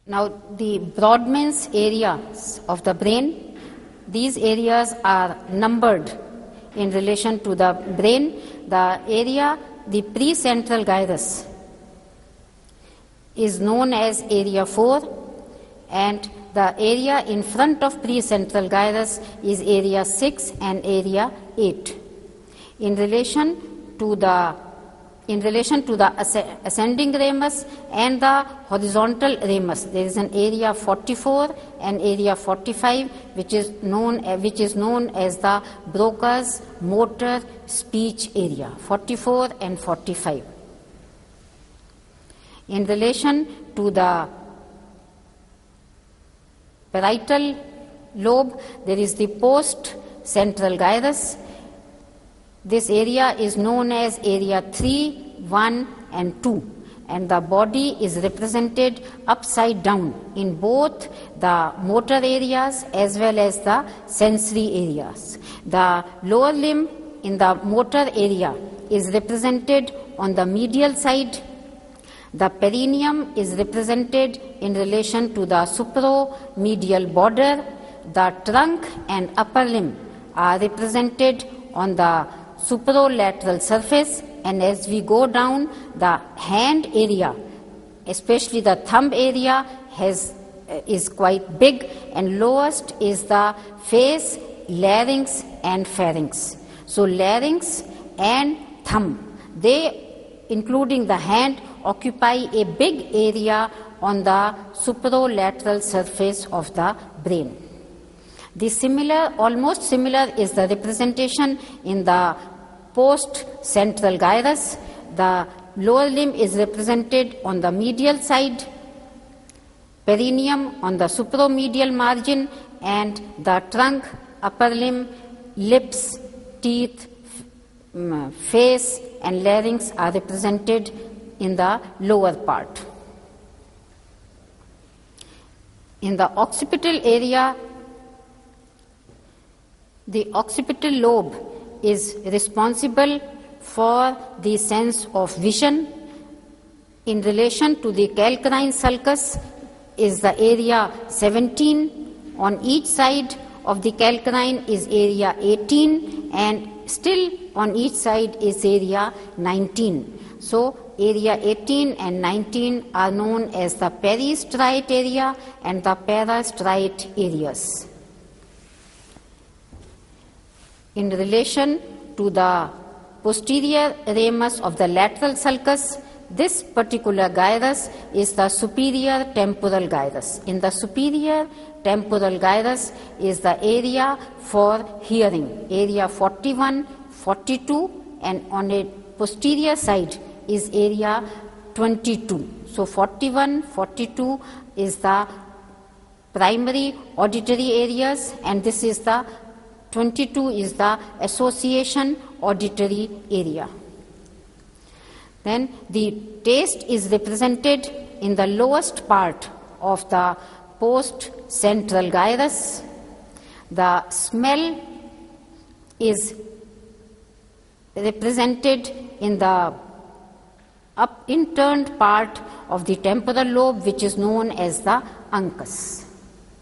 Now, the Brodmann's areas of the brain, these areas are numbered in relation to the brain. The area, the precentral gyrus, is known as area 4, and the area in front of precentral gyrus is area 6 and area 8. In relation to the ascending ramus and the horizontal ramus, there is an area 44 and area 45, which is known as the Broca's motor speech area, 44 and 45. In relation to the parietal lobe, there is the post-central gyrus. This area is known as area 3, 1 and 2, and the body is represented upside down in both the motor areas as well as the sensory areas. The lower limb in the motor area is represented on the medial side. The perineum is represented in relation to the supromedial border. The trunk and upper limb are represented on the supralateral surface, and as we go down, the hand area, especially the thumb area, is quite big, and lowest is the face, larynx and pharynx. So larynx and thumb, they, including the hand, occupy a big area on the supralateral surface of the brain. Almost similar is the representation in the post-central gyrus. The lower limb is represented on the medial side, perineum on the supromedial margin, and the trunk, upper limb, lips, teeth, face and larynx are represented in the lower part. In the occipital area, the occipital lobe is responsible for the sense of vision. In relation to the calcarine sulcus is the area 17. On each side of the calcarine is area 18, and still on each side is area 19. So area 18 and 19 are known as the peristriate area and the parastriate areas. In relation to the posterior ramus of the lateral sulcus, this particular gyrus is the superior temporal gyrus. In the superior temporal gyrus is the area for hearing, area 41, 42, and on a posterior side is area 22. So 41, 42 is the primary auditory areas, and this is the 22 is the association auditory area. Then the taste is represented in the lowest part of the post-central gyrus. The smell is represented in the inturned part of the temporal lobe, which is known as the uncus.